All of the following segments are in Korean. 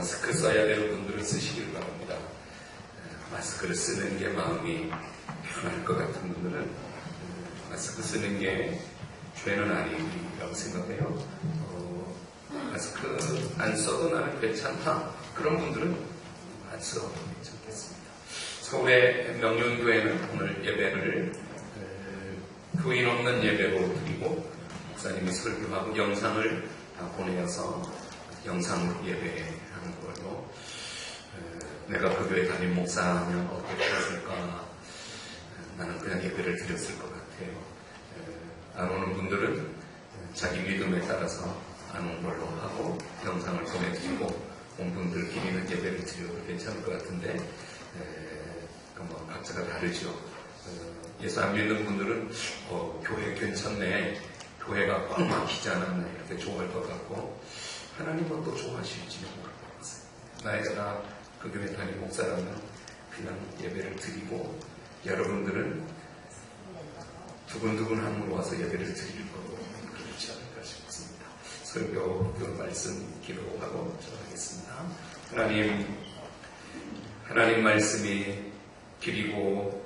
마스크 써야 되는 분들은 쓰시길 바랍니다. 마스크를 쓰는 게 마음이 편할 것 같은 분들은 마스크 쓰는 게 죄는 아니라고 생각해요. 마스크 안 써도 나는 괜찮다. 그런 분들은 안 써도 괜찮겠습니다. 서울의 명륜교회는 오늘 예배를 교인 없는 예배로 드리고 목사님이 설교하고 영상을 다 보내어서 영상 예배하는 걸로 내가 그 교회 담임 목사면 어떻게 했을까? 나는 그냥 예배를 드렸을 것 같아요. 안 오는 분들은 자기 믿음에 따라서 안 온 걸로 하고 영상을 보내드리고 온 분들끼리는 예배를 드려도 괜찮을 것 같은데 뭐 각자가 다르죠. 예수 안 믿는 분들은 교회 괜찮네, 교회가 꽉 막히지 않았나 이렇게 좋아할 것 같고 하나님은 또 좋아하실지 모르겠어요. 나에가 그 교회 담임 목사라면 그냥 예배를 드리고 여러분들은 두근두근 함으로 와서 예배를 드릴 거고 그렇지 않을까 싶습니다. 설교 그 말씀 기록하고 전하겠습니다. 하나님 말씀이 길이고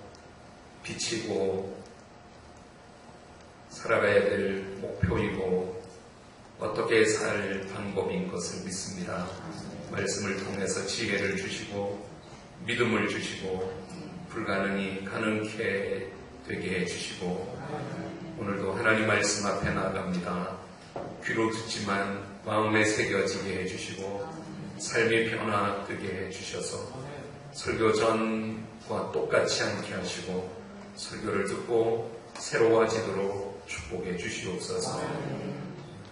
빛이고 살아가야 될 목표이고 어떻게 살 방법인 것을 믿습니다. 말씀을 통해서 지혜를 주시고 믿음을 주시고 불가능이 가능케 되게 해주시고 오늘도 하나님 말씀 앞에 나아갑니다. 귀로 듣지만 마음에 새겨지게 해주시고 삶의 변화되게 해주셔서 설교 전과 똑같이 않게 하시고 설교를 듣고 새로워지도록 축복해 주시옵소서.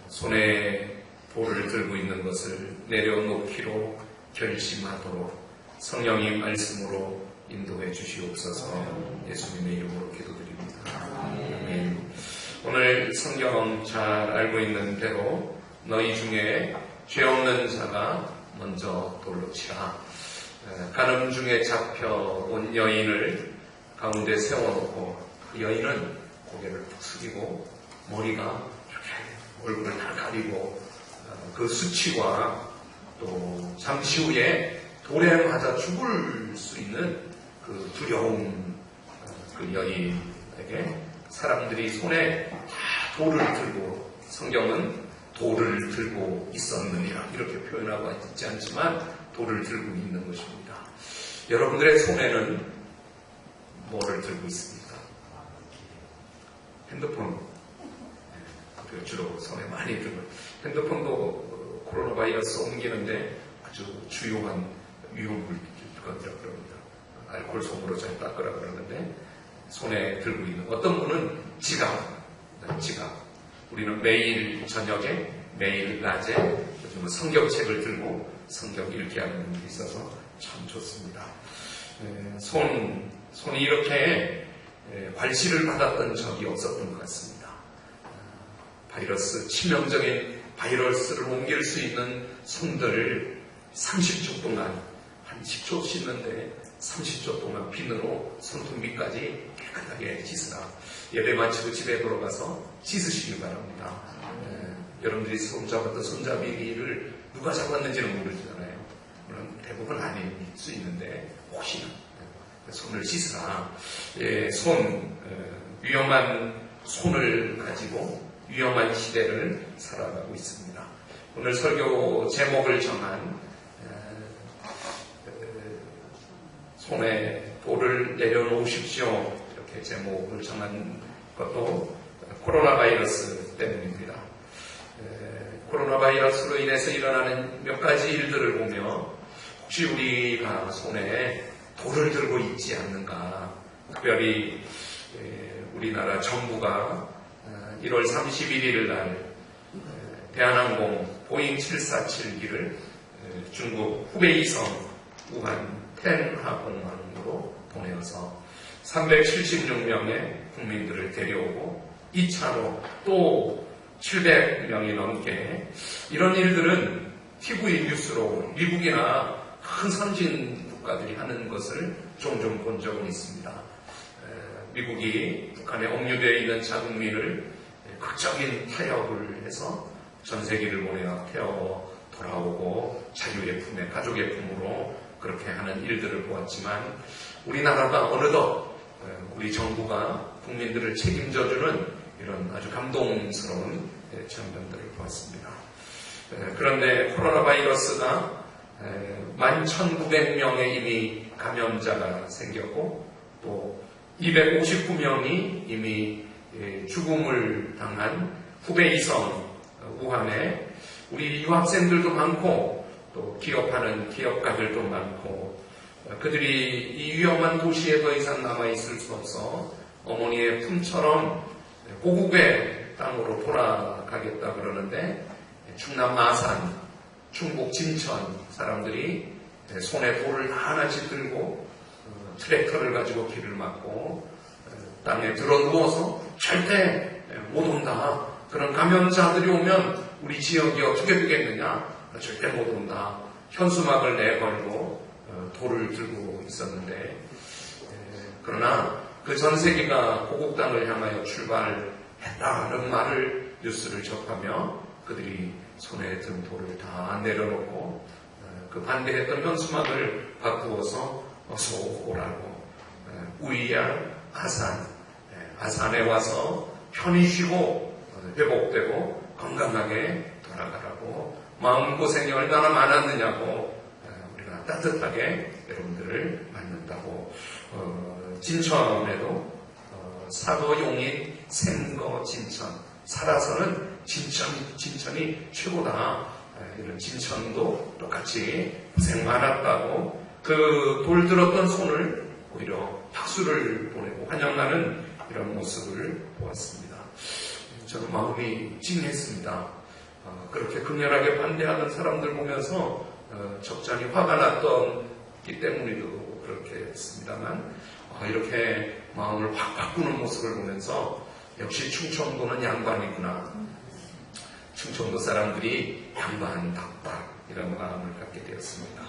손에 돌을 들고 있는 것을 내려놓기로 결심하도록 성령의 말씀으로 인도해 주시옵소서. 예수님의 이름으로 기도드립니다. 아멘. 오늘 성경 잘 알고 있는 대로 너희 중에 죄 없는 자가 먼저 돌로 치라. 간음 중에 잡혀온 여인을 가운데 세워놓고 그 여인은 고개를 푹 숙이고 머리가 이렇게 얼굴을 다 가리고 그 수치와 또 잠시 후에 돌에 맞아 죽을 수 있는 그 두려움, 그 여인에게 사람들이 손에 다 돌을 들고, 성경은 돌을 들고 있었느니라 이렇게 표현하고 있지 않지만 돌을 들고 있는 것입니다. 여러분들의 손에는 뭐를 들고 있습니까? 핸드폰. 주로 손에 많이 들고. 핸드폰도 코로나 바이러스 옮기는데 아주 주요한 유효물질이라고 그럽니다. 알코올 솜으로 잘 닦으라 그러는데 손에 들고 있는 어떤 분은 지갑. 우리는 매일 저녁에 매일 낮에 요즘은 성경책을 들고 성경 읽게 하는 분들이 있어서 참 좋습니다. 손이 이렇게 관시를 받았던 적이 없었던 것 같습니다. 치명적인 바이러스를 옮길 수 있는 손들을 30초 동안, 한 10초 씻는데 30초 동안 비누로 손톱 밑까지 깨끗하게 씻으라. 예배 마치고 집에 돌아가서 씻으시기 바랍니다. 여러분들이 손잡았던 손잡이를 누가 잡았는지는 모르잖아요. 물론 대부분 아닐 수 있는데 혹시나 손을 씻으라. 위험한 손을 가지고 위험한 시대를 살아가고 있습니다. 오늘 설교 제목을 정한 손에 돌을 내려놓으십시오. 이렇게 제목을 정한 것도 코로나 바이러스 때문입니다. 코로나 바이러스로 인해서 일어나는 몇 가지 일들을 보며 혹시 우리가 손에 돌을 들고 있지 않는가. 특별히 우리나라 정부가 1월 31일 날 대한항공 보잉 747기를 중국 후베이성 우한 텐하공항으로 보내어서 376명의 국민들을 데려오고 2차로 또 700명이 넘게 이런 일들은 TV 뉴스로 미국이나 큰 선진 국가들이 하는 것을 종종 본 적은 있습니다. 미국이 북한에 억류되어 있는 자국민을 극적인 타협을 해서 전세기를 보내어 태워 돌아오고 자유의 품에 가족의 품으로 그렇게 하는 일들을 보았지만 우리나라가 어느덧 우리 정부가 국민들을 책임져주는 이런 아주 감동스러운 장면들을 보았습니다. 그런데 코로나 바이러스가 11,900명의 이미 감염자가 생겼고 또 259명이 이미 죽음을 당한 후베이 성 우한에 우리 유학생들도 많고 또 기업하는 기업가들도 많고 그들이 이 위험한 도시에 더 이상 남아있을 수 없어 어머니의 품처럼 고국의 땅으로 돌아가겠다 그러는데 충남 마산, 충북 진천 사람들이 손에 돌을 하나씩 들고 트랙터를 가지고 길을 막고 땅에 들어 누워서 절대 못 온다. 그런 감염자들이 오면 우리 지역이 어떻게 되겠느냐? 절대 못 온다. 현수막을 내걸고 돌을 들고 있었는데 그러나 그 전세기가 고국 땅을 향하여 출발했다는 말을 뉴스를 접하며 그들이 손에 든 돌을 다 내려놓고 그 반대했던 현수막을 바꾸어서 어서 오라고 우이야 아산에 와서 편히 쉬고 회복되고 건강하게 돌아가라고 마음고생이 얼마나 많았느냐고 우리가 따뜻하게 여러분들을 만난다고 진천에도 사도용인 생거 진천 살아서는 진천이 최고다. 이런 진천도 똑같이 고생 많았다고 그 돌 들었던 손을 오히려 박수를 보내고 환영하는 이런 모습을 보았습니다. 저는 마음이 찡했습니다. 그렇게 극렬하게 반대하는 사람들 보면서 적잖이 화가 났던기 때문이도 그렇게 했습니다만 이렇게 마음을 확 바꾸는 모습을 보면서 역시 충청도는 양반이구나. 충청도 사람들이 양반답다 이런 마음을 갖게 되었습니다.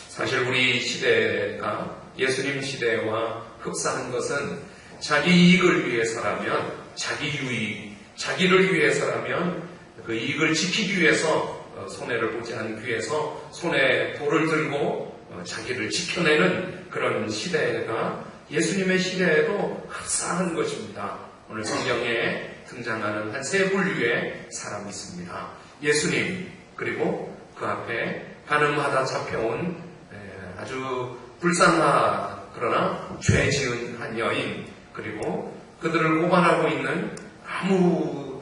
사실 우리 시대가 예수님 시대와 흡사한 것은 자기 이익을 위해서라면 자기 유익, 자기를 위해서라면 그 이익을 지키기 위해서 손해를 보지 않기 위해서 손에 돌을 들고 자기를 지켜내는 그런 시대가 예수님의 시대에도 흡사한 것입니다. 오늘 성경에 등장하는 한 세 분류의 사람이 있습니다. 예수님 그리고 그 앞에 가늠하다 잡혀온 아주 불쌍한 그러나 죄 지은 한 여인 그리고 그들을 고발하고 있는 아무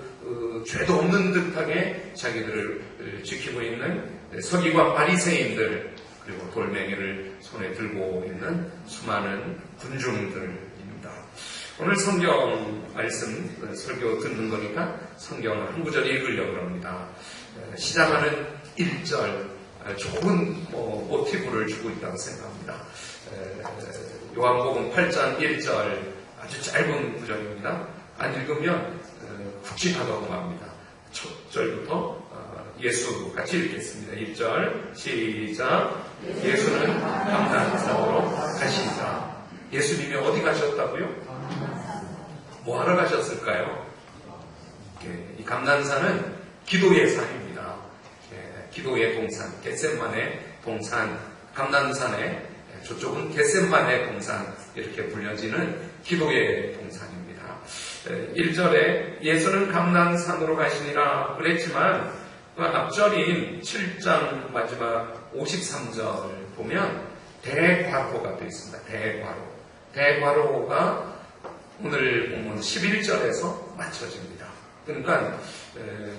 죄도 없는 듯하게 자기들을 지키고 있는 서기관 바리새인들 그리고 돌멩이를 손에 들고 있는 수많은 군중들입니다. 오늘 성경 말씀 설교 듣는 거니까 성경을 한 구절 읽으려고 합니다. 시작하는 1절 좋은 모티브를 주고 있다고 생각합니다. 요한복음 8장 1절 아주 짧은 구절입니다. 안 읽으면 굵직하다고 합니다. 첫 절부터 예수 같이 읽겠습니다. 1절 시작. 예수는 감난산으로 가시니라. 예수님이 어디 가셨다고요? 뭐 하러 가셨을까요? 이 감난산은 기도의 산입니다. 기도의 동산, 겟셋만의 동산, 감난산에 저쪽은 겟셋만의 동산 이렇게 불려지는 기도의 동산입니다. 1절에 예수는 감난산으로 가시니라 그랬지만 그 앞절인 7장 마지막 53절 보면 대과로가 되어 있습니다. 대과로가 오늘 본문 11절에서 맞춰집니다. 그러니까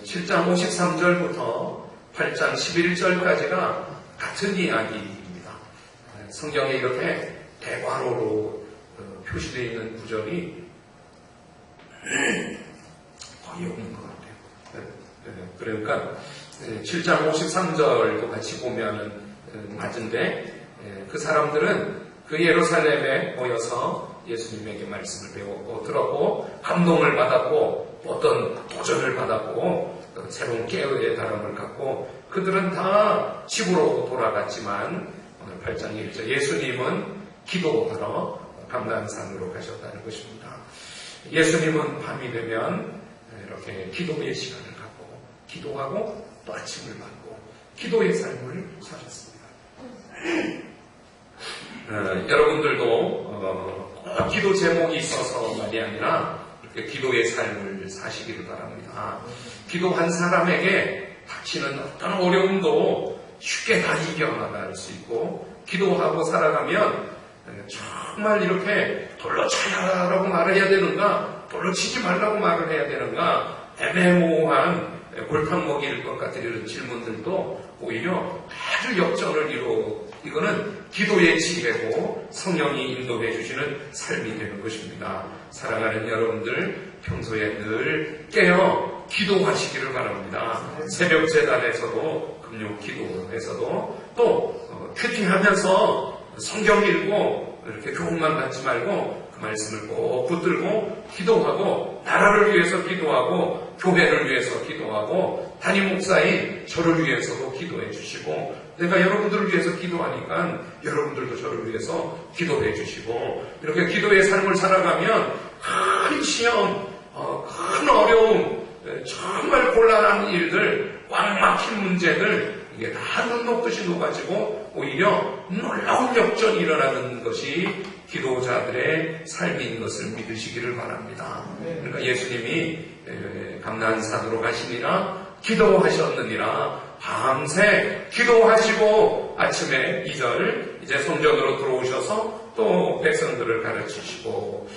7장 53절부터 8장 11절까지가 같은 이야기입니다. 성경에 이렇게 대과로로 표시되어 있는 구절이 거의 없는 것 같아요. 그러니까 7장 53절도 같이 보면 맞은데 그 사람들은 그 예루살렘에 모여서 예수님에게 말씀을 배웠고 들었고 감동을 받았고 어떤 도전을 받았고 새로운 깨어의 다름을 갖고 그들은 다 집으로 돌아갔지만 오늘 8장 1절 예수님은 기도하러 감난산으로 가셨다는 것입니다. 예수님은 밤이 되면 이렇게 기도의 시간을 갖고 기도하고 또 아침을 받고 기도의 삶을 사셨습니다. 여러분들도 기도 제목이 있어서만이 아니라 이렇게 기도의 삶을 사시기를 바랍니다. 기도한 사람에게 닥치는 어떤 어려움도 쉽게 다 이겨나갈 수 있고, 기도하고 살아가면 정말 이렇게 돌로 차야라고 말해야 되는가, 돌로 치지 말라고 말을 해야 되는가, 애매모호한 골탕 먹일 것 같은 이런 질문들도 오히려 아주 역전을 이거는 기도의 지혜고 성령이 인도해 주시는 삶이 되는 것입니다. 사랑하는 여러분들, 평소에 늘 깨어 기도하시기를 바랍니다. 새벽 재단에서도, 금요 기도에서도, 또 큐티하면서 성경 읽고 이렇게 교훈만 받지 말고 그 말씀을 꼭 붙들고 기도하고, 나라를 위해서 기도하고, 교회를 위해서 기도하고, 담임 목사인 저를 위해서도 기도해 주시고, 내가 여러분들을 위해서 기도하니까 여러분들도 저를 위해서 기도해 주시고, 이렇게 기도의 삶을 살아가면 큰 시험, 큰 어려움, 정말 곤란한 일들, 꽉 막힌 문제들, 이게 다 눈 녹듯이 녹아지고 오히려 놀라운 역전이 일어나는 것이 기도자들의 삶인 것을 믿으시기를 바랍니다. 그러니까 예수님이 감난산으로 가시니라 기도하셨느니라, 밤새 기도하시고 아침에 2절 이제 성전으로 들어오셔서 또 백성들을 가르치시고,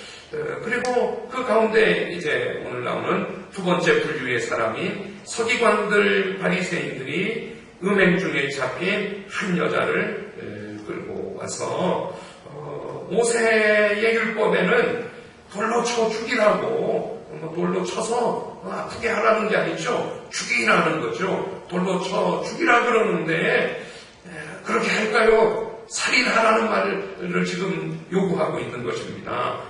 그리고 그 가운데 이제 오늘 나오는 두 번째 분류의 사람이 서기관들, 바리새인들이 음행 중에 잡힌 한 여자를 끌고 와서 모세의 율법에는 돌로 쳐 죽이라고, 돌로 쳐서 아프게 하라는 게 아니죠. 죽이라는 거죠. 돌로 쳐 죽이라 그러는데 그렇게 할까요? 살인하라는 말을 지금 요구하고 있는 것입니다.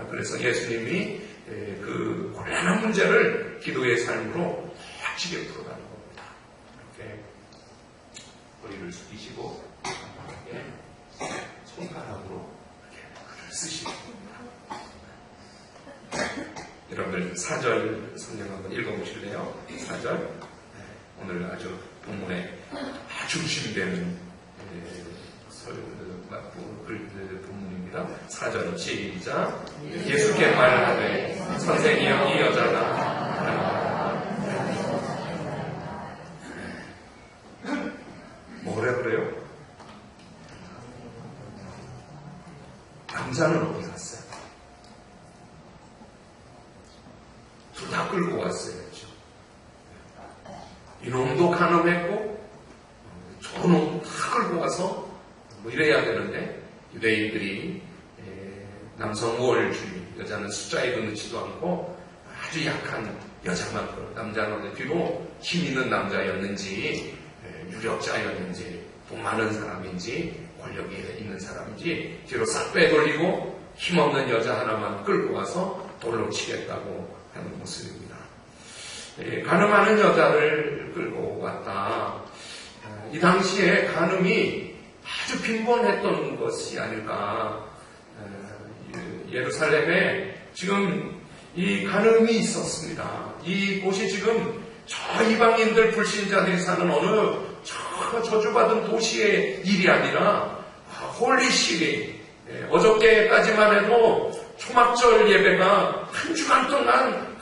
그래서 예수님이 그 곤란한 문제를 기도의 삶으로 확실히 풀어가는 겁니다. 이렇게 머리를 숙이시고 손가락으로 이렇게 글을 쓰시는 겁니다. 여러분들 4절 성경 한번 읽어보실래요? 4절. 오늘 아주 본문에 아주 중심되는 본문입니다. 4절 시작. 예수께 말하되 선생이여 이 여자가 뭐라 그래요? 남자는 어디 갔어요? 둘 다 끌고 왔어야죠. 이놈도 간음했고 저놈 다 끌고 와서 뭐 이래야 되는데, 유대인들이 남성 우월주의, 여자는 숫자에도 넣지도 않고 아주 약한 여자만 끌어, 남자는 뒤로 힘 있는 남자였는지 유력자였는지 돈 많은 사람인지 권력이 있는 사람인지 뒤로 싹 빼돌리고 힘없는 여자 하나만 끌고 와서 돌로 치겠다고 하는 모습입니다. 간음하는 여자를 끌고 왔다. 이 당시에 간음이 아주 빈번했던 것이 아닐까. 예루살렘에 지금 이 간음이 있었습니다. 이곳이 지금 저 이방인들 불신자들이 사는 어느 저 저주받은 도시의 일이 아니라 홀리시리, 어저께까지만 해도 초막절 예배가 한 주간 동안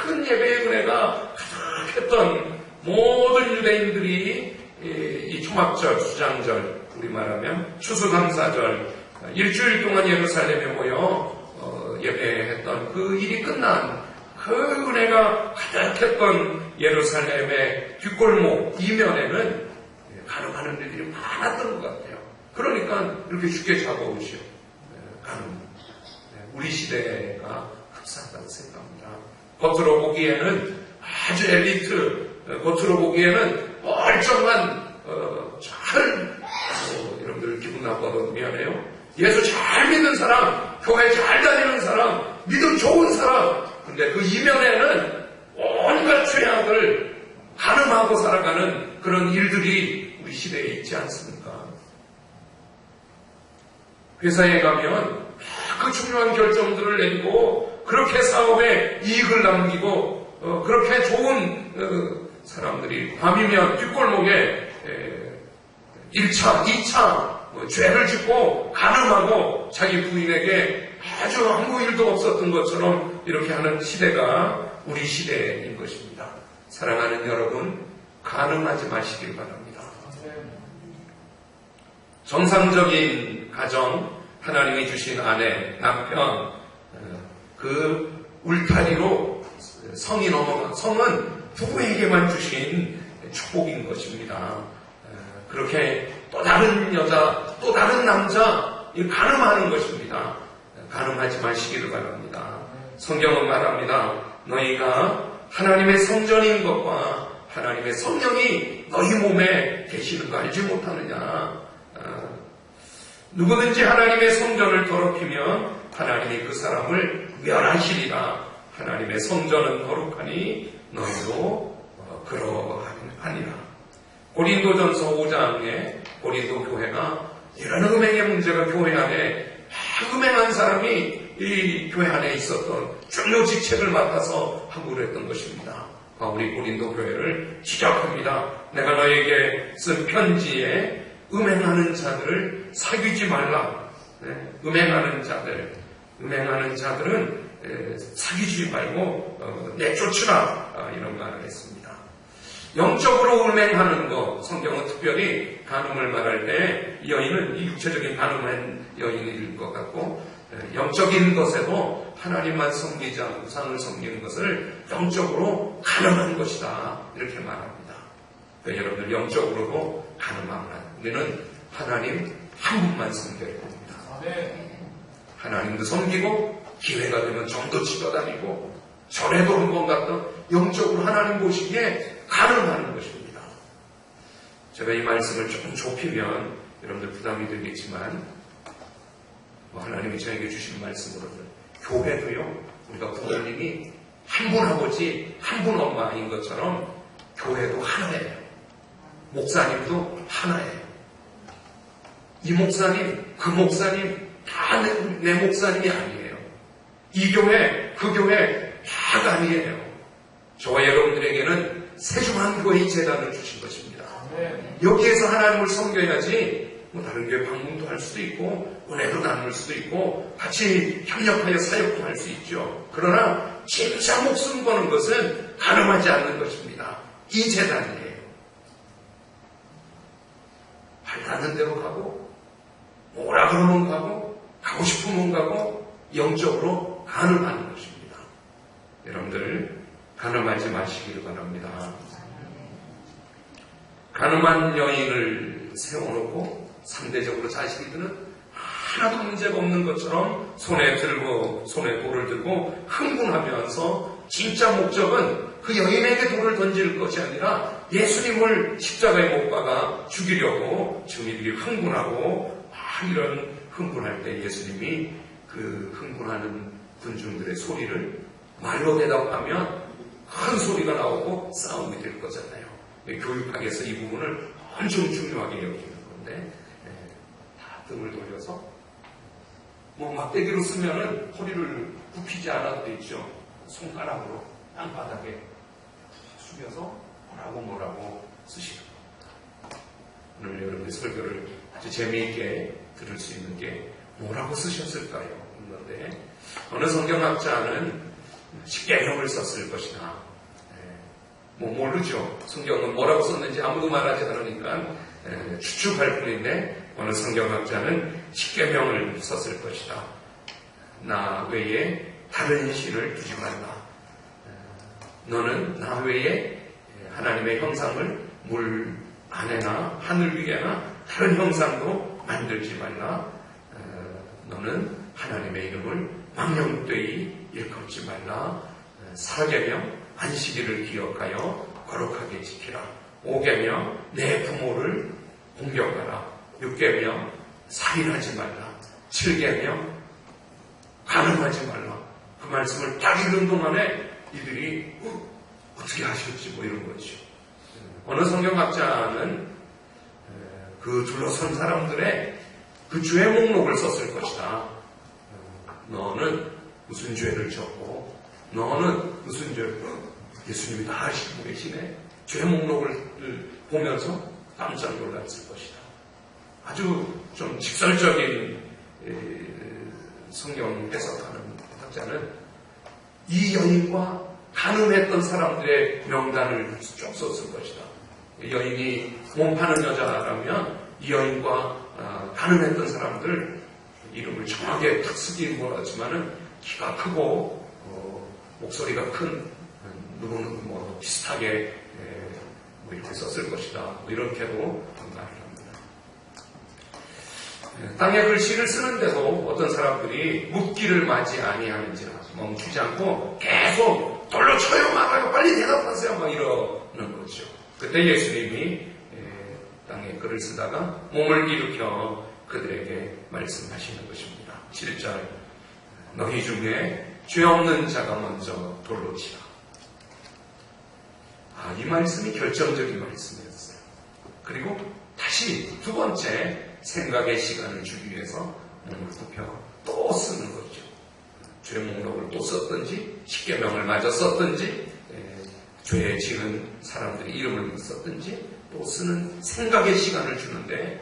큰 예배의 은혜가 가득했던 모든 유대인들이 이 초막절, 수장절, 우리 말하면 추수감사절, 일주일 동안 예루살렘에 모여 예배했던 그 일이 끝난 그 은혜가 가득했던 예루살렘의 뒷골목 이면에는 간음하는 일들이 많았던 것 같아요. 그러니까 이렇게 쉽게 잡아오시오. 간음. 우리 시대가 흡사하다고 생각합니다. 겉으로 보기에는 아주 엘리트, 겉으로 보기에는 멀쩡한 여러분들 기분 나빠도 미안해요. 예수 잘 믿는 사람, 교회 잘 다니는 사람, 믿음 좋은 사람, 근데 그 이면에는 온갖 죄악을 간음하고 살아가는 그런 일들이 우리 시대에 있지 않습니까? 회사에 가면 그 중요한 결정들을 내리고 그렇게 사업에 이익을 남기고 그렇게 좋은 사람들이 밤이면 뒷골목에 1차, 2차 죄를 짓고 간음하고 자기 부인에게 아주 아무 일도 없었던 것처럼 이렇게 하는 시대가 우리 시대인 것입니다. 사랑하는 여러분, 간음하지 마시길 바랍니다. 정상적인 가정, 하나님이 주신 아내, 남편, 그 울타리로 성이 넘어가, 성은 부부에게만 주신 축복인 것입니다. 그렇게 또 다른 여자, 또 다른 남자, 간음하는 것입니다. 간음하지 마시기를 바랍니다. 성경은 말합니다. 너희가 하나님의 성전인 것과 하나님의 성령이 너희 몸에 계시는 거 알지 못하느냐. 누구든지 하나님의 성전을 더럽히면 하나님이 그 사람을 멸하시리라. 하나님의 성전은 거룩하니 너희도 그러하니라. 고린도전서 5장에 고린도 교회가 이런 음행의 문제가 교회 안에 음행한 사람이 이 교회 안에 있었던 중요 직책을 맡아서 하고 그랬던 것입니다. 바울이 고린도 교회를 지적합니다. 내가 너에게 쓴 편지에 음행하는 자들을 사귀지 말라. 음행하는 자들은 사귀지 말고 내쫓으라. 이런 말을 했습니다. 영적으로 음행하는 것, 성경은 특별히 간음을 말할 때 이 여인은 이 육체적인 간음한 여인일 것 같고 영적인 것에도 하나님만 섬기지 않고 우상을 섬기는 것을 영적으로 간음한 것이다. 이렇게 말합니다. 그러니까 여러분들 영적으로도 간음하거나 우리는 하나님 한 분만 섬겨야 됩니다. 하나님도 섬기고 기회가 되면 정도 치러다니고 절에도 한 번 갔던 영적으로 하나님 보시기에 간음하는 것입니다. 제가 이 말씀을 조금 좁히면 여러분들 부담이 되겠지만 하나님이 저에게 주신 말씀으로는 교회도요, 우리가 부모님이 한 분 아버지, 한 분 엄마인 것처럼 교회도 하나예요. 목사님도 하나예요. 이 목사님, 그 목사님 다 내 목사님이 아니에요. 이 교회, 그 교회 다가 아니에요. 저와 여러분들에게는 세중한 교회의 재단을 주신 것입니다. 여기에서 하나님을 섬겨야지 다른 교회 방문도 할 수도 있고 은혜도 나눌 수도 있고 같이 협력하여 사역도 할 수 있죠. 그러나 진짜 목숨 거는 것은 간음하지 않는 것입니다. 이 재단이에요. 발 닿는 대로 가고 뭐라 그러면 가고 싶으면 가고 영적으로 간음하는 것입니다. 여러분들 간음하지 마시기를 바랍니다. 간음한 여인을 세워놓고 상대적으로 자식이들은 하나도 문제가 없는 것처럼 손에 돌을 들고 흥분하면서 진짜 목적은 그 여인에게 돌을 던질 것이 아니라 예수님을 십자가에 못 박아 죽이려고 지금 이들이 흥분하고 이런 흥분할 때 예수님이 그 흥분하는 군중들의 소리를 말로 대답하면 큰 소리가 나오고 싸움이 될 거잖아요. 교육학에서 이 부분을 엄청 중요하게 여기는 건데 다 등을 돌려서 막대기로 쓰면은 허리를 굽히지 않아도 되죠. 손가락으로 땅바닥에 숙여서 뭐라고 쓰시는 거예요. 오늘 여러분의 설교를 아주 재미있게 들을 수 있는 게 뭐라고 쓰셨을까요? 있는데 어느 성경학자는 십계명을 썼을 것이다. 모르죠. 성경은 뭐라고 썼는지 아무도 말하지 않으니까 추측할 뿐인데 어느 성경학자는 십계명을 썼을 것이다. 나 외에 다른 신을 두지 말라. 너는 나 외에 하나님의 형상을 물 안에나 하늘 위에나 다른 형상도 만들지 말라. 너는 하나님의 이름을 망령되이 일컫지 말라. 4계명 안식일을 기억하여 거룩하게 지키라. 5계명 내 부모를 공경하라. 6계명 살인하지 말라. 7계명 간음하지 말라. 그 말씀을 딱 읽는 동안에 이들이 어떻게 하실지 이런 거죠. 어느 성경학자는 그 둘러선 사람들의 그 죄 목록을 썼을 것이다. 너는 무슨 죄를 졌고 너는 무슨 죄를 예수님이 다 하시고 계시네. 죄 목록을 보면서 깜짝 놀랐을 것이다. 아주 좀 직설적인 성경 해석하는 해석자는 이 여인과 가늠했던 사람들의 명단을 쭉 썼을 것이다. 여인이 몸 파는 여자라면 이 여인과 가늠했던 사람들 이름을 정확하게 탁 쓰긴 못하지만은 키가 크고 목소리가 큰 누구는 뭐 비슷하게 뭐 이렇게 썼을 것이다. 뭐 이렇게도 말을 합니다. 땅에 글씨를 쓰는데도 어떤 사람들이 묻기를 마지 아니하는지라 멈추지 않고 계속 돌로 쳐요 말아요 빨리 대답하세요 막 이러는 거죠. 그때 예수님이 땅에 글을 쓰다가 몸을 일으켜 그들에게 말씀하시는 것입니다. 7절 너희 중에 죄 없는 자가 먼저 돌로 치라. 이 말씀이 결정적인 말씀이었어요. 그리고 다시 두 번째 생각의 시간을 주기 위해서 몸을 굽혀 또 쓰는 거죠. 죄 목록을 또 썼든지 십계명을 마저 썼든지 죄에 지은 사람들의 이름을 썼든지 또 쓰는 생각의 시간을 주는데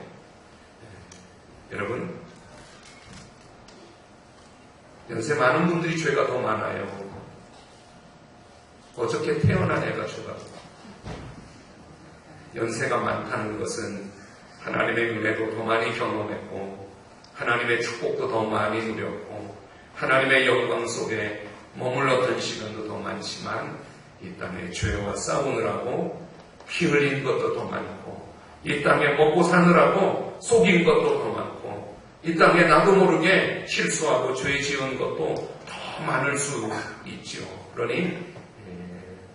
여러분 연세 많은 분들이 죄가 더 많아요. 어저께 태어난 애가 죄가 연세가 많다는 것은 하나님의 은혜도 더 많이 경험했고 하나님의 축복도 더 많이 누렸고 하나님의 영광 속에 머물렀던 시간도 더 많지만 이 땅에 죄와 싸우느라고 피 흘린 것도 더 많고 이 땅에 먹고 사느라고 속인 것도 더 많고 이 땅에 나도 모르게 실수하고 죄 지은 것도 더 많을 수 있죠. 그러니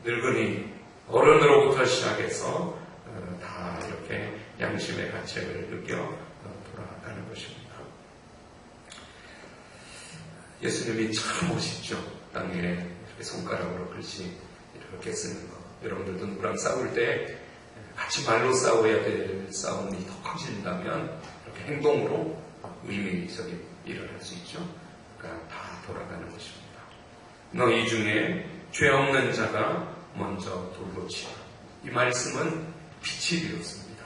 늙은이 어른으로부터 시작해서 다 이렇게 양심의 가책을 느껴 돌아가는 것입니다. 예수님이 참 멋있죠. 땅에 이렇게 손가락으로 글씨 이렇게 쓰는 거. 여러분들도 누구랑 싸울 때 같이 말로 싸워야 될 싸움이 더 커진다면 이렇게 행동으로 의미적인 일을 할 수 있죠. 그러니까 다 돌아가는 것입니다. 너희 중에 죄 없는 자가 먼저 돌로 치라. 이 말씀은 빛이 되었습니다.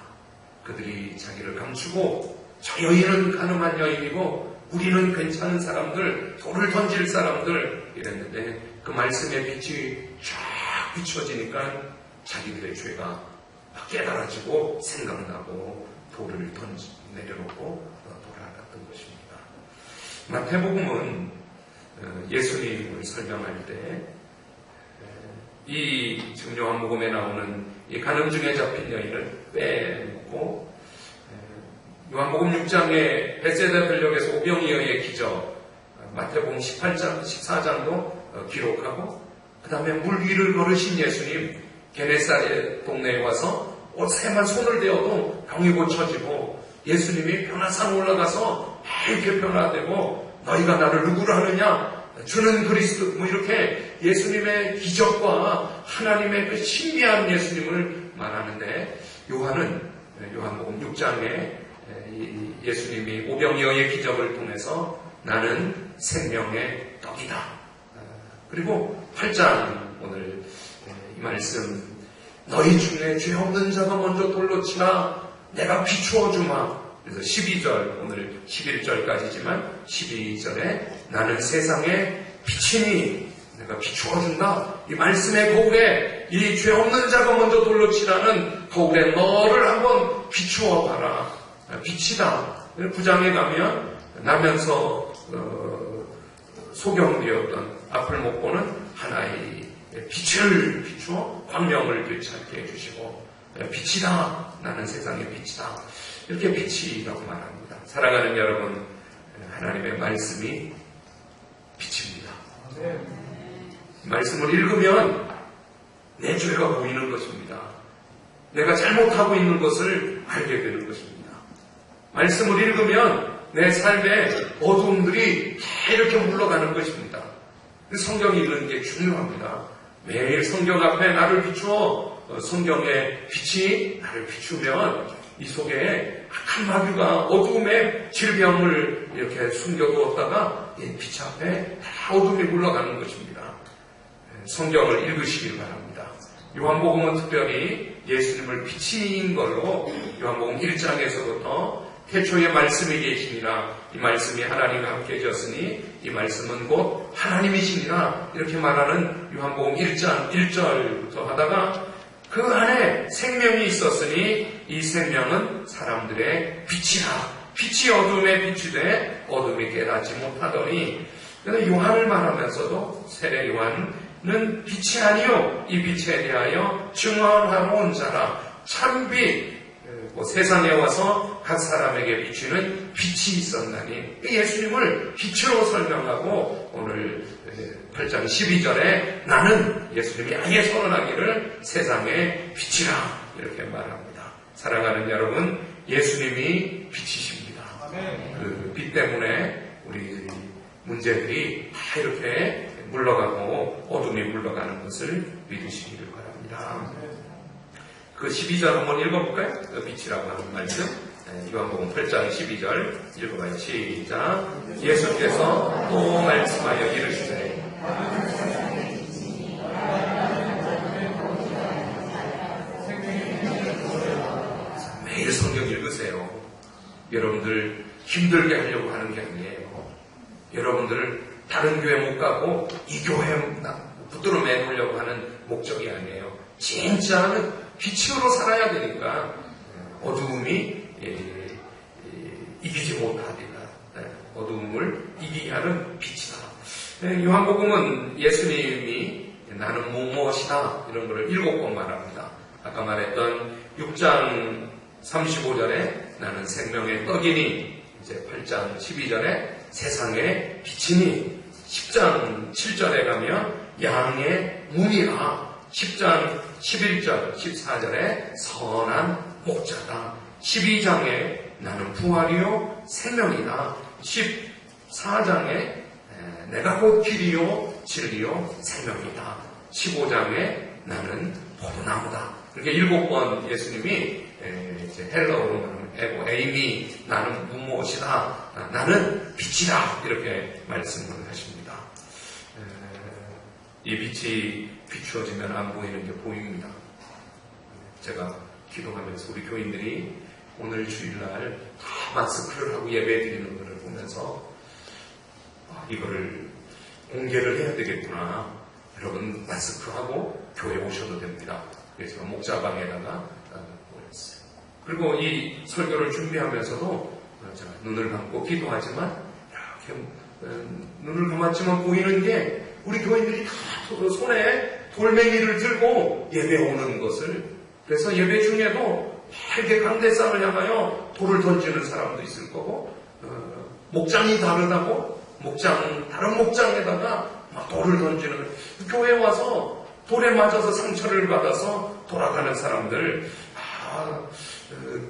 그들이 자기를 감추고 저 여인은 가늠한 여인이고 우리는 괜찮은 사람들, 돌을 던질 사람들 이랬는데 그 말씀의 빛이 쫙 비춰지니까 자기들의 죄가 깨달아지고 생각나고 돌을 내려놓고 돌아갔던 것입니다. 마태복음은 예수님을 설명할 때 이 지금 요한복음에 나오는 이 간음 중에 잡힌 여인을 빼놓고 요한복음 6장에 벳세다 변력에서 오병이어의 기적 마태복음 18장, 14장도 기록하고 그 다음에 물 위를 걸으신 예수님 게네사렛 동네에 와서 새만 손을 대어도 병이 고쳐지고 예수님이 변화산 올라가서 이렇게 변화되고 너희가 나를 누구로 하느냐 주는 그리스도 뭐 이렇게 예수님의 기적과 하나님의 그 신비한 예수님을 말하는데 요한은 요한복음 6장에 예수님이 오병이어의 기적을 통해서 나는 생명의 떡이다. 그리고 8장 오늘 이 말씀 너희 중에 죄 없는 자가 먼저 돌로 치라 내가 비추어 주마. 그래서 12절 오늘 11절까지지만 12절에 나는 세상의 빛이니 내가 비추어 준다. 이 말씀의 거울에 이 죄 없는 자가 먼저 돌로 치라는 거울에 너를 한번 비추어 봐라. 빛이다. 9장에 가면 나면서 소경되었던 앞을 못 보는 하나의 빛을 비추어 광명을 되찾게 해주시고 빛이다. 나는 세상의 빛이다. 이렇게 빛이라고 말합니다. 사랑하는 여러분, 하나님의 말씀이 빛입니다. 말씀을 읽으면 내 죄가 보이는 것입니다. 내가 잘못하고 있는 것을 알게 되는 것입니다. 말씀을 읽으면 내 삶의 어두움들이 다 이렇게 물러가는 것입니다. 성경 읽는 게 중요합니다. 매일 성경 앞에 나를 비추어 성경의 빛이 나를 비추면 이 속에 악한 마귀가 어두움에 질병을 이렇게 숨겨두었다가 이 빛 앞에 다 어둠이 물러가는 것입니다. 성경을 읽으시길 바랍니다. 요한복음은 특별히 예수님을 빛인 걸로 요한복음 1장에서부터 태초에 말씀이 계시니라. 이 말씀이 하나님과 함께 계셨으니 이 말씀은 곧 하나님이시니라. 이렇게 말하는 요한복음 1장 1절부터 하다가 그 안에 생명이 있었으니 이 생명은 사람들의 빛이라. 빛이 어둠에 빛이 돼 어둠이 깨닫지 못하더니, 요한을 말하면서도 세례 요한은 빛이 아니요 이 빛에 대하여 증언하러 온 자라. 참빛, 세상에 와서 각 사람에게 비추는 빛이 있었나니, 예수님을 빛으로 설명하고 오늘 8장 12절에 나는, 예수님이 아예 선언하기를 세상의 빛이라 이렇게 말합니다. 사랑하는 여러분, 예수님이 빛이십니다. 그 빛 때문에 우리 문제들이 다 이렇게 물러가고 어둠이 물러가는 것을 믿으시기를 바랍니다. 그 12절 한번 읽어볼까요? 그 빛이라고 하는 말씀. 요한복음 8장 12절 읽어봐요. 시작. 예수께서 또 말씀하여 이르시되 매일 성경 읽으세요. 여러분들 힘들게 하려고 하는 게 아니에요. 여러분들 다른 교회 못 가고 이 교회 붙들어 매놓으려고 하는 목적이 아니에요. 진짜는 빛으로 살아야 되니까 어두움이 이기지 못하리라. 어두움을 이기게 하는 빛이다. 요한복음은 예수님이 나는 무엇이다 이런 것을 7번 말합니다. 아까 말했던 6장 35절에 나는 생명의 떡이니, 이제 8장 12절에 세상의 빛이니, 10장 7절에 가면 양의 문이라, 10장 11절 14절에 선한 목자다, 12장에 나는 부활이요 생명이다, 14장에 내가 곧 길이요 진리요 생명이다, 15장에 나는 포도나무다. 이렇게 7번 예수님이 이제 헬러어로 말하면 에이미, 나는 무엇이다, 나는 빛이다 이렇게 말씀을 하십니다. 이 빛이 비추어지면 안 보이는 게 보입니다. 제가 기도하면서 우리 교인들이 오늘 주일날 다 마스크를 하고 예배 드리는 것을 보면서 이거를 공개를 해야 되겠구나. 여러분 마스크하고 교회 오셔도 됩니다. 그래서 목자방에다가 보냈어요. 그리고 이 설교를 준비하면서도 제가 눈을 감고 기도하지만 이렇게 눈을 감았지만 보이는 게 우리 교인들이 다 손에 돌멩이를 들고 예배 오는 것을, 그래서 예배 중에도 이렇게 강대상을 향하여 돌을 던지는 사람도 있을 거고, 목장이 다르다고 다른 목장에다가 막 돌을 던지는, 교회 와서 돌에 맞아서 상처를 받아서 돌아가는 사람들,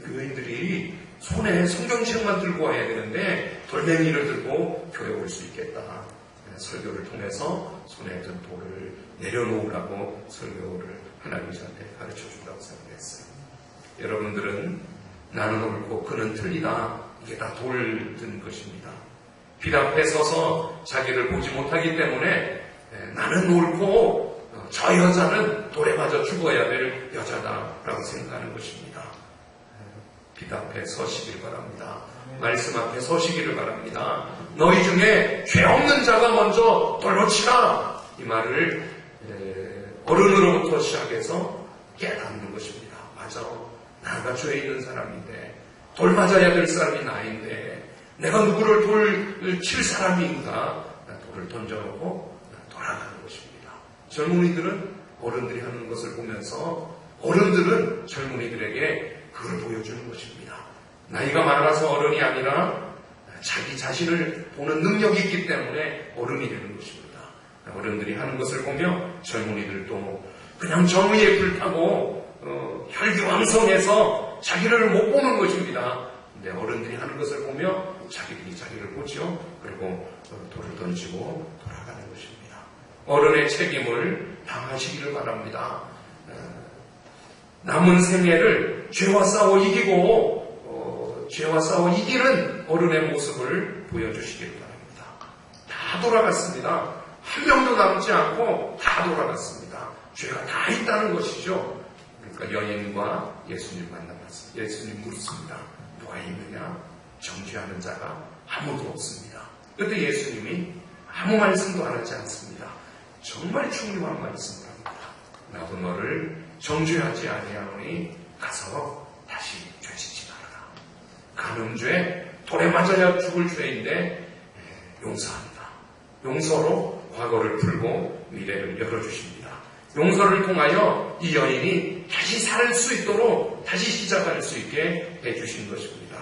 교인들이 손에 성경책만 들고 와야 되는데 돌멩이를 들고 교회 올 수 있겠다. 설교를 통해서 손에 든 돌을 내려놓으라고 설교를 하나님이 저한테 가르쳐 준다고 생각했어요. 여러분들은 나는 옳고 그는 틀리다, 이게 다 돌 든 것입니다. 빛 앞에 서서 자기를 보지 못하기 때문에 나는 옳고 저 여자는 돌에 맞아 죽어야 될 여자다라고 생각하는 것입니다. 빛 앞에 서시길 바랍니다. 말씀 앞에 서시기를 바랍니다. 너희 중에 죄 없는 자가 먼저 돌로 치라, 이 말을 어른으로부터 시작해서 깨닫는 것입니다. 맞아, 나가 죄 있는 사람인데 돌 맞아야 될 사람이 나인데 내가 누구를 돌을 칠 사람인가, 돌을 던져놓고 돌아가는 것입니다. 젊은이들은 어른들이 하는 것을 보면서 어른들은 젊은이들에게 그걸 보여주는 것입니다. 나이가 많아서 어른이 아니라 자기 자신을 보는 능력이 있기 때문에 어른이 되는 것입니다. 어른들이 하는 것을 보며 젊은이들도 그냥 정의에 불타고 혈기왕성해서 자기를 못 보는 것입니다. 근데 어른들이 하는 것을 보며 자기들이 자기를 보죠. 그리고 돌을 던지고 돌아가는 것입니다. 어른의 책임을 다하시기를 바랍니다. 남은 생애를 죄와 싸워 이기고 죄와 싸워 이기는 어른의 모습을 보여주시기를 바랍니다. 다 돌아갔습니다. 한 명도 남지 않고 다 돌아갔습니다. 죄가 다 있다는 것이죠. 그러니까 여인과 예수님 만나봤습니다. 예수님 묻습니다. 누가 있느냐? 정죄하는 자가 아무도 없습니다. 그런데 예수님이 아무 말씀도 안 하지 않습니다. 정말 중요한 말씀을 합니다. 나도 너를 정죄하지 아니하노니 가서 다시 죄짓지 말아라. 간음죄, 돌에 맞아야 죽을 죄인데 용서합니다. 용서로 과거를 풀고 미래를 열어주십니다. 용서를 통하여 이 여인이 다시 살 수 있도록 다시 시작할 수 있게 해주신 것입니다.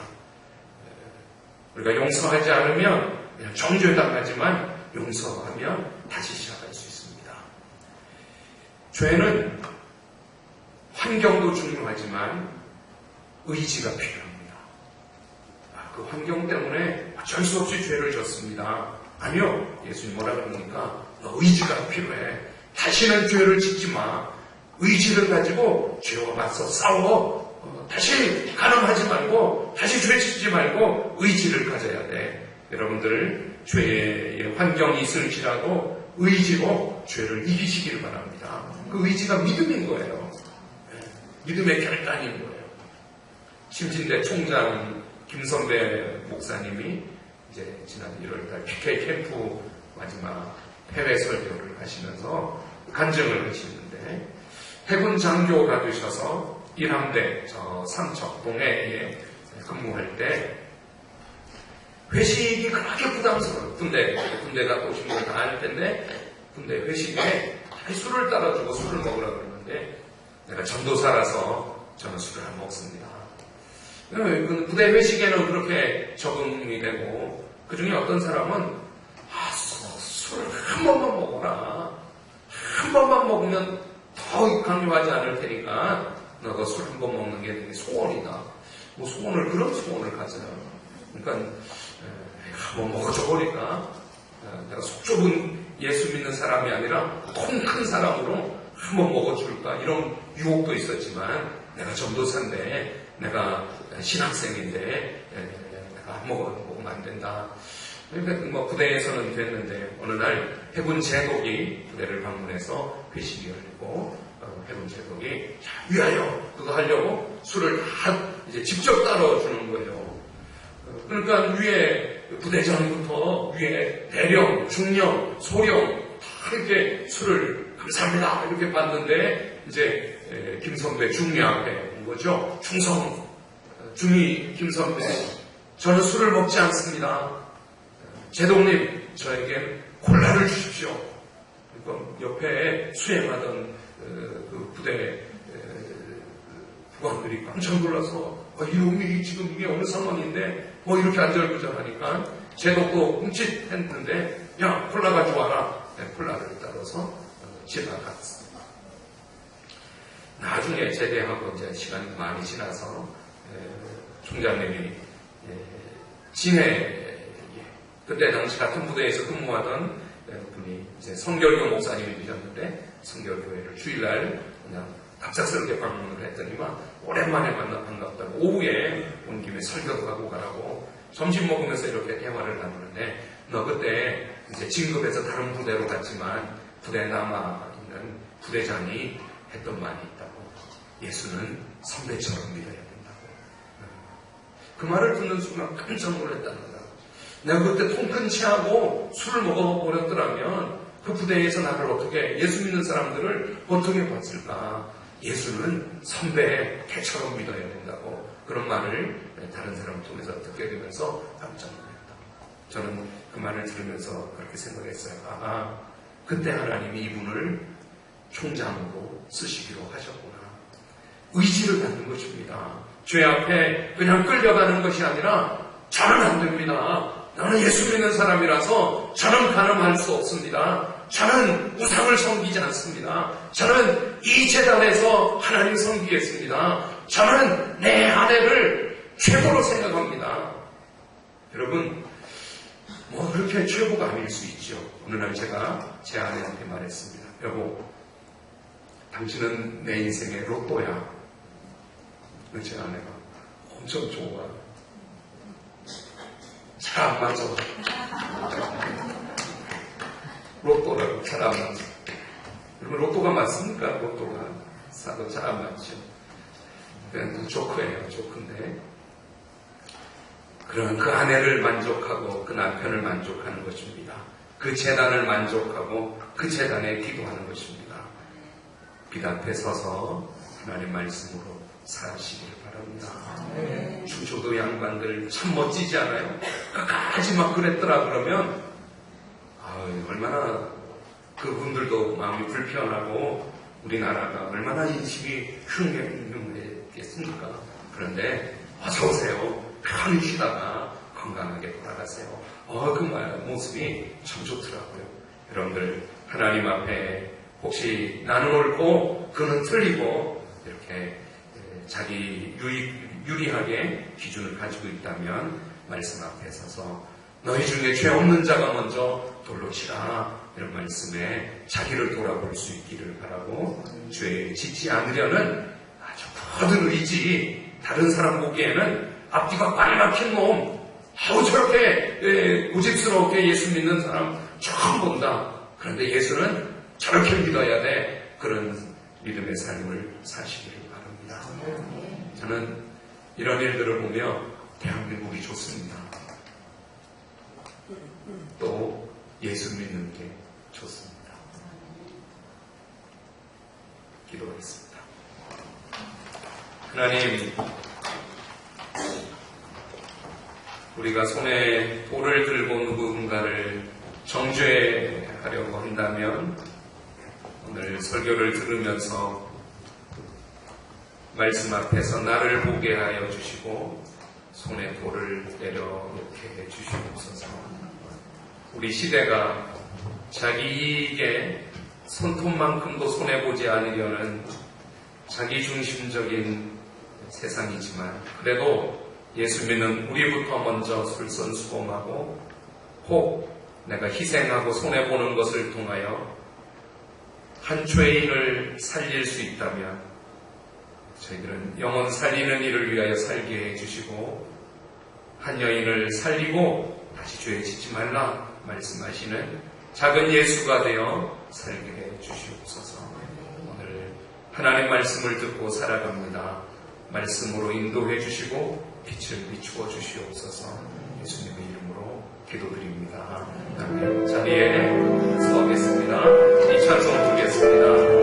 우리가 용서하지 않으면 그냥 정죄당하지만 용서하면 다시 시작할 수 있습니다. 죄는 환경도 중요하지만 의지가 필요합니다. 그 환경 때문에 어쩔 수 없이 죄를 졌습니다. 아니요. 예수님 뭐라 그럽니까? 너 의지가 필요해. 다시는 죄를 짓지 마. 의지를 가지고 죄와 맞서 싸워. 다시 간음하지 말고 다시 죄 짓지 말고 의지를 가져야 돼. 여러분들 죄의 환경이 있을지라도 의지로 죄를 이기시기를 바랍니다. 그 의지가 믿음인 거예요. 믿음의 결단인 거예요. 침진대 총장 김선배 목사님이 이제 지난 1월달 PK 캠프 마지막 해외 설교를 하시면서 간증을 하시는데 해군 장교가 되셔서 일함대 저 삼척 동해에 근무할 때 회식이 그렇게 부담스러워요. 군대가 또 신고를 다 할 텐데 군대 회식에 술을 따라주고 술을 먹으라 그러는데 내가 전도사라서 저는 술을 안 먹습니다. 부대 회식에는 그렇게 적응이 되고 그 중에 어떤 사람은 술을 한 번만 먹어라. 한 번만 먹으면 더 강요하지 않을 테니까 너가 술 한 번 먹는 게 되게 소원이다. 뭐 소원을 그런 소원을 가져요. 그러니까 한 번 먹어줘 보니까 내가 속 좁은 예수 믿는 사람이 아니라 통 큰 사람으로 한 번 먹어줄까 이런 유혹도 있었지만 내가 전도사인데 내가 신학생인데 내가 안 먹으면 안 된다. 그러니까 뭐 부대에서는 됐는데 어느 날 해군 제독이 부대를 방문해서 회식이 열리고 해군 제독이 위하여 그거 하려고 술을 다 이제 직접 따라주는 거예요. 그러니까 위에 부대장부터 위에 대령, 중령, 소령 다 이렇게 술을 감사합니다 이렇게 받는데 이제 김선배 중위 앞에 온 거죠. 충성 중위 김선배 저는 술을 먹지 않습니다. 제독님 저에겐 콜라를 주십시오. 그러니까 옆에 수행하던 그 부대 부관들이 깜짝 놀라서 이놈이 지금 이게 어느 상황인데 뭐 이렇게 안절부절하니까 제독도 흠칫했는데 야 콜라 가져와라. 콜라를 따라서 지나갔습니다. 나중에 제대하고 이제 시간이 많이 지나서 총장님이 진해 그때 당시 같은 부대에서 근무하던 분이 이제 성결교 목사님이셨는데 성결교회를 주일날 그냥 갑작스럽게 방문을 했더니만 오랜만에 만나 반갑다고 오후에 온 김에 설교도 하고 가라고 점심 먹으면서 이렇게 대화를 나누는데 너 그때 이제 진급해서 다른 부대로 갔지만 부대에 남아있는 부대장이 했던 말이 있다고. 예수는 선배처럼 믿어야 된다고. 그 말을 듣는 순간 깜짝 놀랐다는 거다. 내가 그때 통큰 체하고 술을 먹어버렸더라면 그 부대에서 나를 어떻게 예수 믿는 사람들을 어떻게 봤을까. 예수는 선배의 개처럼 믿어야 된다고. 그런 말을 다른 사람을 통해서 듣게 되면서 깜짝 놀랐다. 저는 그 말을 들으면서 그렇게 생각했어요. 그때 하나님이 이분을 총장으로 쓰시기로 하셨구나. 의지를 갖는 것입니다. 죄 앞에 그냥 끌려가는 것이 아니라 저는 안 됩니다. 나는 예수 믿는 사람이라서 저는 간음할 수 없습니다. 저는 우상을 섬기지 않습니다. 저는 이 재단에서 하나님 섬기겠습니다. 저는 내 아내를 최고로 생각합니다. 여러분, 뭐 그렇게 최고가 아닐 수 있죠. 어느 날 제가 제 아내한테 말했습니다. 여보, 당신은 내 인생의 로또야. 제 아내가 엄청 좋아. 잘 안 맞아. 로또라고 잘 안 맞아. 여러분 로또가 맞습니까? 로또가 사도 잘 안 맞죠. 그냥 조크예요. 조크인데 그런 그 아내를 만족하고 그 남편을 만족하는 것입니다. 그 재단을 만족하고 그 재단에 기도하는 것입니다. 빛 앞에 서서 하나님 말씀으로 사시길 바랍니다. 충청도 양반들 참 멋지지 않아요? 끝까지 막 그랬더라 그러면 얼마나 그분들도 마음이 불편하고 우리나라가 얼마나 인식이 흉흉했겠습니까? 그런데 어서 오세요. 편히 쉬다가 건강하게 돌아가세요. 그 모습이 참 좋더라고요. 여러분들 하나님 앞에 혹시 나는 옳고 그는 틀리고 이렇게 자기 유리하게 기준을 가지고 있다면 말씀 앞에 서서 너희 중에 죄 없는 자가 먼저 돌로 치라 이런 말씀에 자기를 돌아볼 수 있기를 바라고 죄에 짓지 않으려는 아주 모든 의지 다른 사람 보기에는 앞뒤가 꽉 막힌 놈 저렇게 고집스럽게 예수 믿는 사람 처음 본다. 그런데 예수는 저렇게 믿어야 돼. 그런 믿음의 삶을 사시기를 바랍니다. 저는 이런 일들을 보며 대한민국이 좋습니다. 또 예수 믿는 게 좋습니다. 기도하겠습니다. 하나님, 우리가 손에 돌을 들고 누군가를 정죄하려고 한다면 오늘 설교를 들으면서 말씀 앞에서 나를 보게 하여 주시고 손에 돌을 내려놓게 해 주시옵소서. 우리 시대가 자기 이익에 손톱만큼도 손해보지 않으려는 자기중심적인 세상이지만 그래도 예수 믿는 우리부터 먼저 솔선수범하고 혹 내가 희생하고 손해보는 것을 통하여 한 죄인을 살릴 수 있다면 저희들은 영혼 살리는 일을 위하여 살게 해주시고 한 여인을 살리고 다시 죄에 짓지 말라 말씀하시는 작은 예수가 되어 살게 해주시옵소서. 오늘 하나님 말씀을 듣고 살아갑니다. 말씀으로 인도해 주시고 빛을 비추어 주시옵소서. 예수님의 이름으로 기도드립니다. 아멘. 자리에 서겠습니다. 이 찬송 부르겠습니다.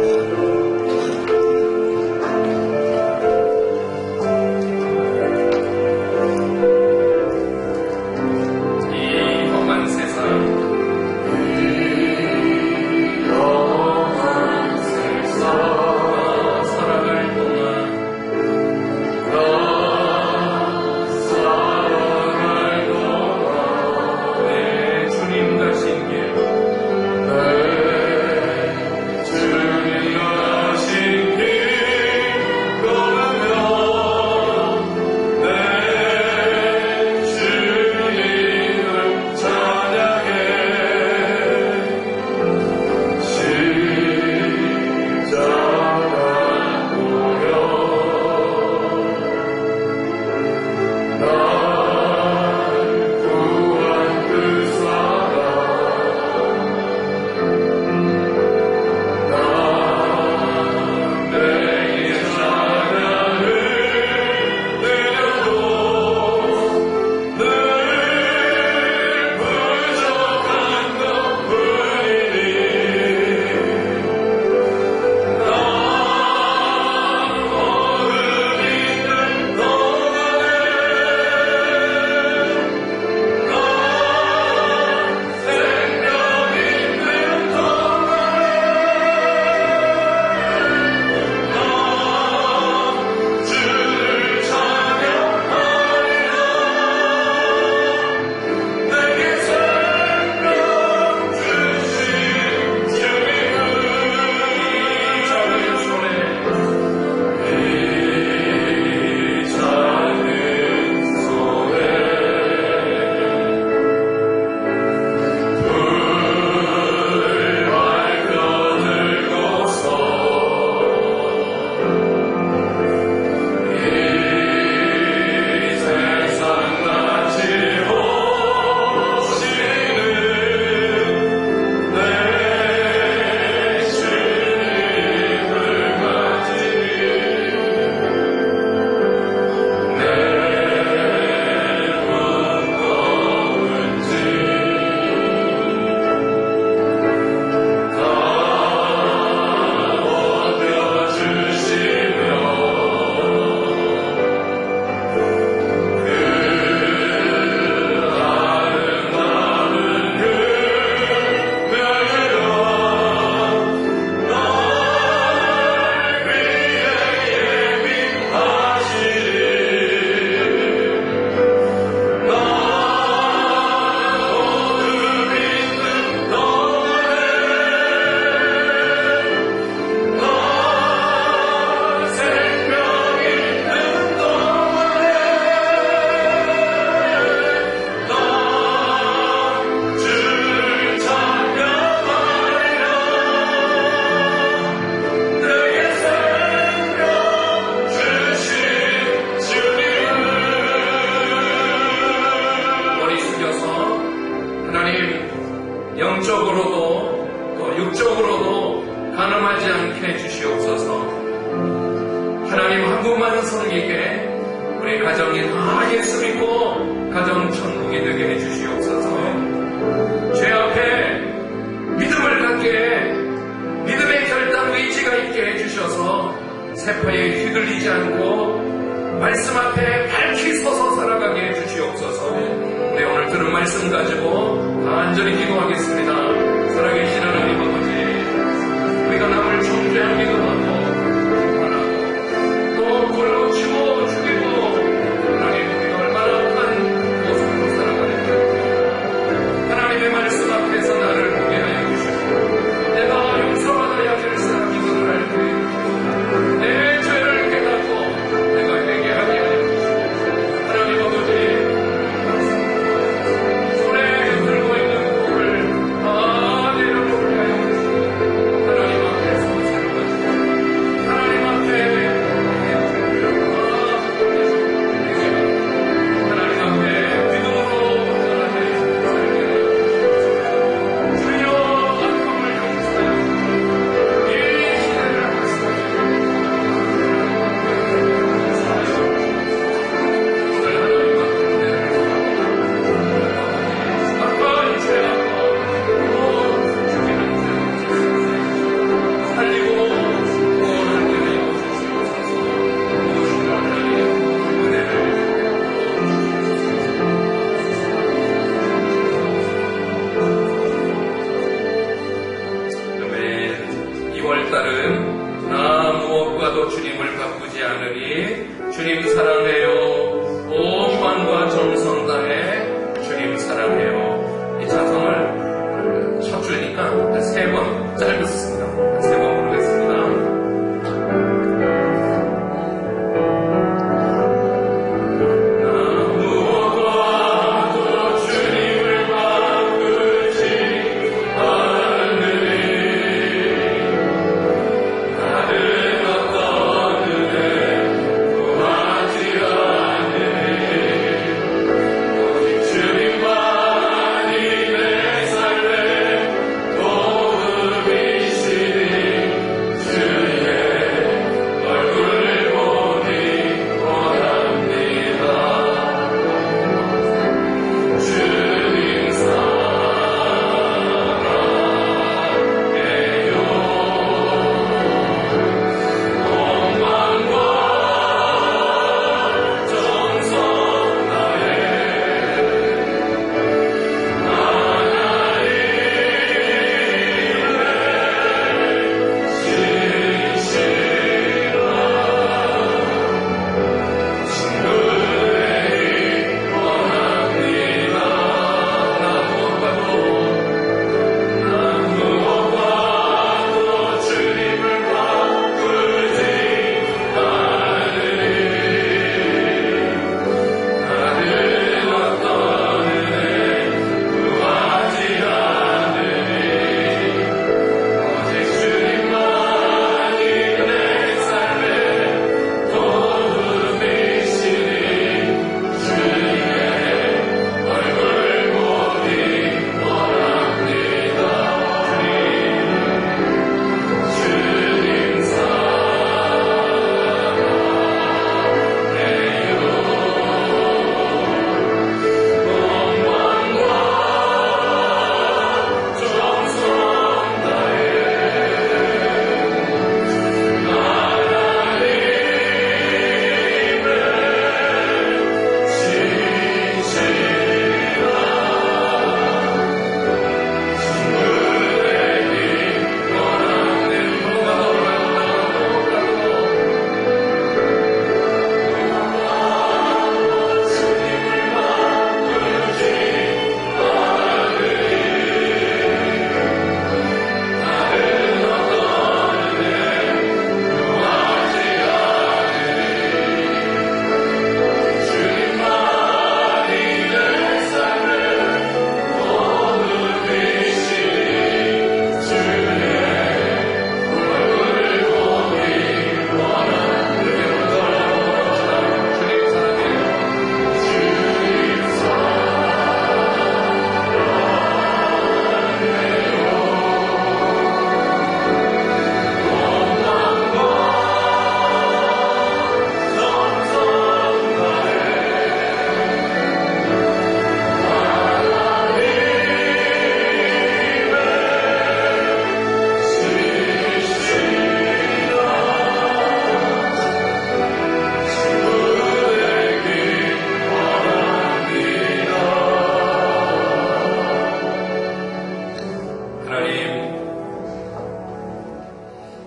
주님 가신 길 가늠하지 않게 해주시옵소서. 하나님 한 분만 섬기게 우리 가정이 다 예수 믿고 가정 천국이 되게 해주시옵소서. 죄 앞에 믿음을 갖게 믿음의 결단 의지가 있게 해주셔서 세파에 휘둘리지 않고 말씀 앞에 밝히 서서 살아가게 해주시옵소서. 우리 오늘 들은 말씀 가지고 간절히 기도하겠습니다. 살아계신 하나님 아버지, 우리가 남을 정죄하기도 하고 또 골고치고 죽이고 하나님 우리가 얼마나 악한 모습으로 살아가는가. 하나님의 말씀 앞에서 나를 보게 하여 주시고 내가 용서받아야 될 사람이거늘 알고 있고 내 죄를 깨닫고 내가 회개하게 하여 주시고 하나님 아버지 손에 들고 있는 복을 다 내려놓게 하여 주시고 하나님 앞에서 살아가시고 하나님 앞에 주님 사랑해요. 온 만과 정성 다해 주님 사랑해요. 이 찬송을 첫 줄이니까 3번 짧게 썼습니다. 3번 부르겠습니다. 나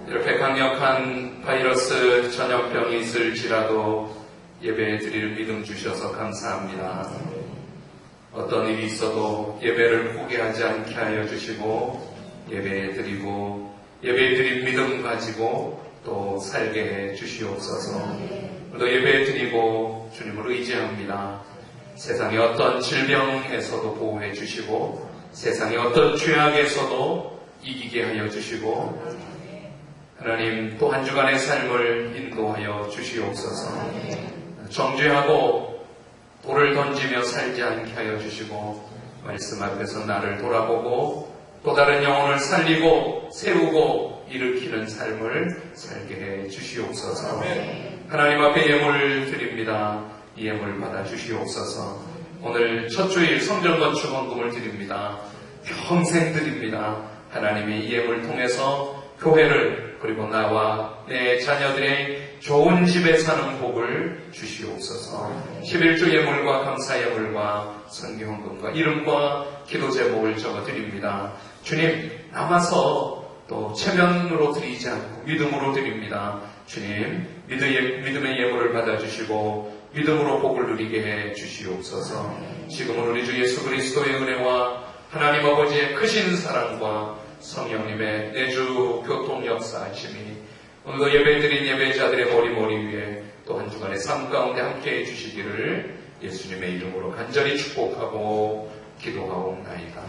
이렇게 강력한 바이러스 전염병이 있을지라도 예배 드릴 믿음 주셔서 감사합니다. 어떤 일이 있어도 예배를 포기하지 않게 하여 주시고 예배 드리고 예배 드릴 믿음 가지고 또 살게 해 주시옵소서. 또 예배 드리고 주님을 의지합니다. 세상의 어떤 질병에서도 보호해 주시고 세상의 어떤 죄악에서도 이기게 하여 주시고 하나님 또 한 주간의 삶을 인도하여 주시옵소서. 정죄하고 돌을 던지며 살지 않게 하여 주시고 말씀 앞에서 나를 돌아보고 또 다른 영혼을 살리고 세우고 일으키는 삶을 살게 해 주시옵소서. 하나님 앞에 예물 드립니다. 이 예물 받아 주시옵소서. 오늘 첫 주일 성전 건축 헌금을 드립니다. 평생 드립니다. 하나님의 이 예물 통해서 교회를 그리고 나와 내 자녀들의 좋은 집에 사는 복을 주시옵소서. 11조 예물과 감사 예물과 선교헌금과 이름과 기도 제목을 적어드립니다. 주님, 남아서 또 체면으로 드리지 않고 믿음으로 드립니다. 주님, 믿음의 예물을 받아주시고 믿음으로 복을 누리게 해 주시옵소서. 지금은 우리 주 예수 그리스도의 은혜와 하나님 아버지의 크신 사랑과 성령님의 내주 교통 역사하심이 오늘도 예배드린 예배자들의 머리 위에 또 한 주간의 삶 가운데 함께해 주시기를 예수님의 이름으로 간절히 축복하고 기도하옵나이다.